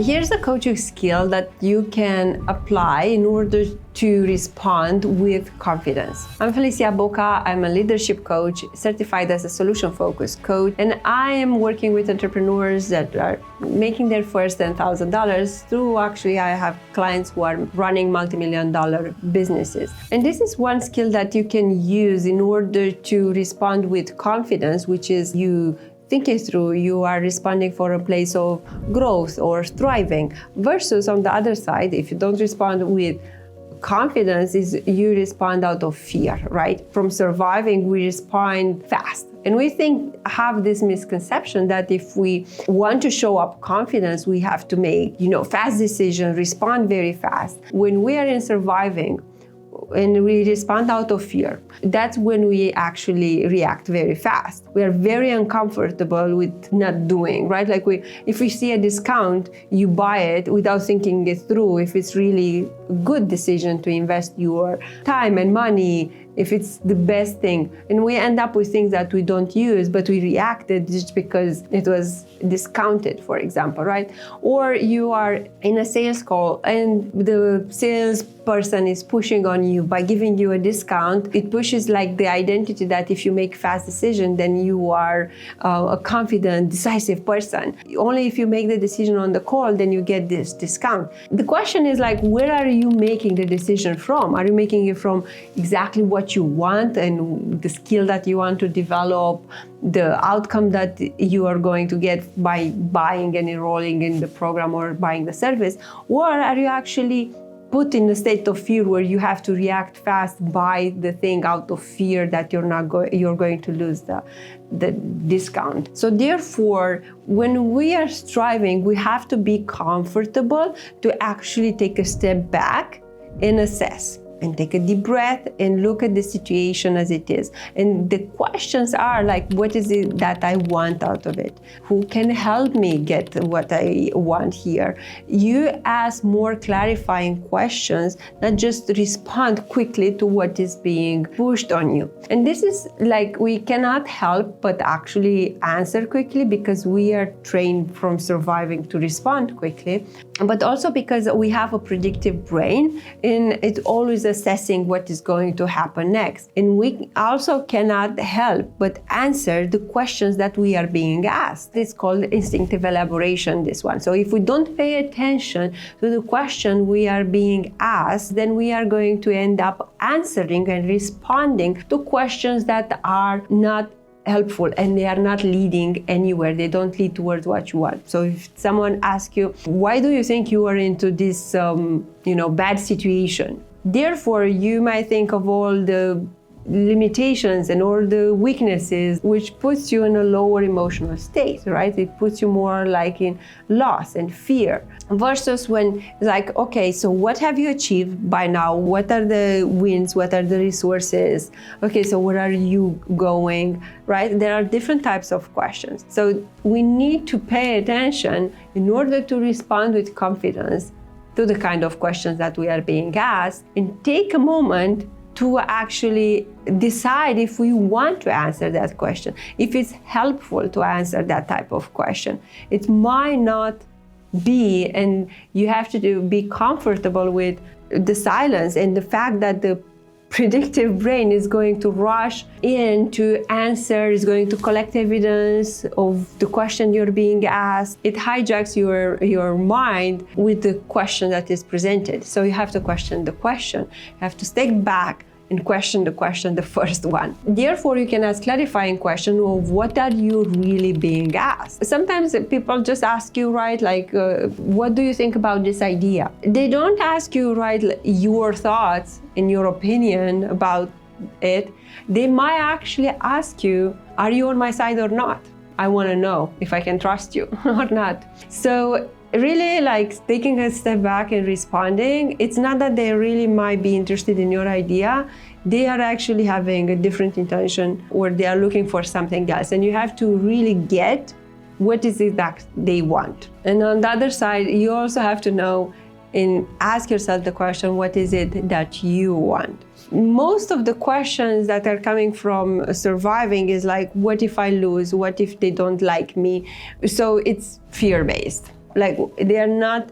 Here's a coaching skill that you can apply in order to respond with confidence. I'm Felicia Boka. I'm a leadership coach, certified as a solution-focused coach, and I am working with entrepreneurs that are making their first $10,000 through I have clients who are running multi-million-dollar businesses. And this is one skill that you can use in order to respond with confidence, which is you think it through, you are responding from a place of growth or thriving, versus on the other side, if you don't respond with confidence, is you respond out of fear, right? From surviving, we respond fast. And we have this misconception that if we want to show up confidence, we have to make, fast decisions, respond very fast. When we are in surviving, and we respond out of fear, that's when we actually react very fast. We are very uncomfortable with not doing, right? Like if we see a discount, you buy it without thinking it through, if it's really a good decision to invest your time and money, if it's the best thing. And we end up with things that we don't use, but we reacted just because it was discounted, for example, right? Or you are in a sales call and the salesperson is pushing on you by giving you a discount. It pushes like the identity that if you make fast decision, then you are a confident, decisive person. Only if you make the decision on the call, then you get this discount. The question is like, where are you making the decision from? Are you making it from exactly what you want and the skill that you want to develop, the outcome that you are going to get by buying and enrolling in the program or buying the service? Or are you actually put in a state of fear where you have to react fast, buy the thing out of fear that you're going to lose the discount? So therefore, when we are striving, we have to be comfortable to actually take a step back and assess and take a deep breath and look at the situation as it is. And the questions are like, what is it that I want out of it? Who can help me get what I want here? You ask more clarifying questions, not just respond quickly to what is being pushed on you. And this is like, we cannot help but actually answer quickly because we are trained from surviving to respond quickly, but also because we have a predictive brain and it's always assessing what is going to happen next. And we also cannot help but answer the questions that we are being asked. It's called instinctive elaboration, this one. So if we don't pay attention to the question we are being asked, then we are going to end up answering and responding to questions that are not helpful and they are not leading anywhere. They don't lead towards what you want. So if someone asks you, why do you think you are into this bad situation? Therefore, you might think of all the limitations and all the weaknesses, which puts you in a lower emotional state, right? It puts you more like in loss and fear, versus when it's like, okay, so what have you achieved by now? What are the wins? What are the resources? Okay, so where are you going, right? There are different types of questions. So we need to pay attention in order to respond with confidence to the kind of questions that we are being asked, and take a moment to actually decide if we want to answer that question, if it's helpful to answer that type of question. It might not be, and you have to be comfortable with the silence and the fact that the predictive brain is going to rush in to answer, is going to collect evidence of the question you're being asked. It hijacks your mind with the question that is presented. So you have to question the question. You have to step back and question the first one. Therefore, you can ask clarifying question of what are you really being asked. Sometimes people just ask you, right, like, what do you think about this idea? They don't ask you, right, your thoughts and your opinion about it. They might actually ask you, are you on my side or not? I want to know if I can trust you or not. So really, like, taking a step back and responding, it's not that they really might be interested in your idea. They are actually having a different intention, or they are looking for something else. And you have to really get what is it that they want. And on the other side, you also have to know and ask yourself the question, what is it that you want? Most of the questions that are coming from surviving is like, what if I lose? What if they don't like me? So it's fear-based. like they are not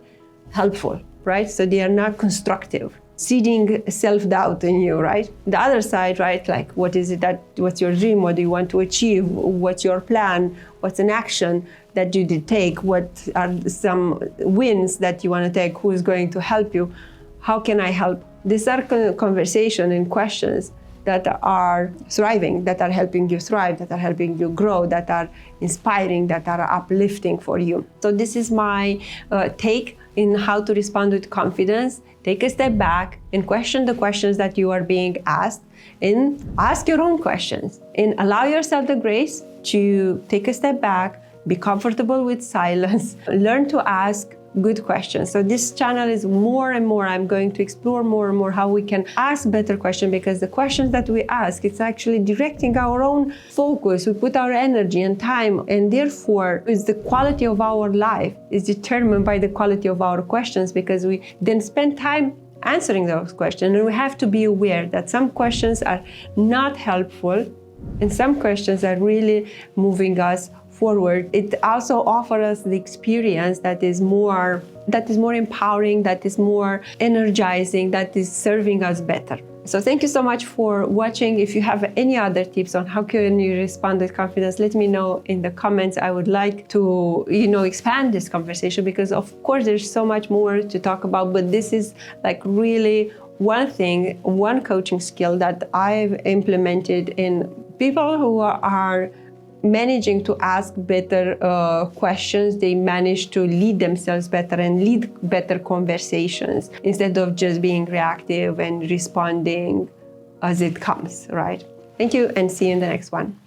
helpful, right? So they are not constructive, seeding self-doubt in you, right? The other side, right? Like, what's your dream? What do you want to achieve? What's your plan? What's an action that you did take? What are some wins that you want to take? Who is going to help you? How can I help? These are conversation and questions that are thriving, that are helping you thrive, that are helping you grow, that are inspiring, that are uplifting for you. So this is my take in how to respond with confidence. Take a step back and question the questions that you are being asked, and ask your own questions, and allow yourself the grace to take a step back, be comfortable with silence, learn to ask good questions. So this channel is more and more, I'm going to explore more and more how we can ask better questions, because the questions that we ask, it's actually directing our own focus. We put our energy and time, and therefore is the quality of our life is determined by the quality of our questions, because we then spend time answering those questions. And we have to be aware that some questions are not helpful and some questions are really moving us forward. It also offers us the experience that is more empowering, that is more energizing, that is serving us better. So thank you so much for watching. If you have any other tips on how can you respond with confidence, let me know in the comments. I would like to, expand this conversation, because of course there's so much more to talk about, but this is like really one coaching skill that I've implemented in people who are managing to ask better questions. They manage to lead themselves better and lead better conversations instead of just being reactive and responding as it comes, right? Thank you, and see you in the next one.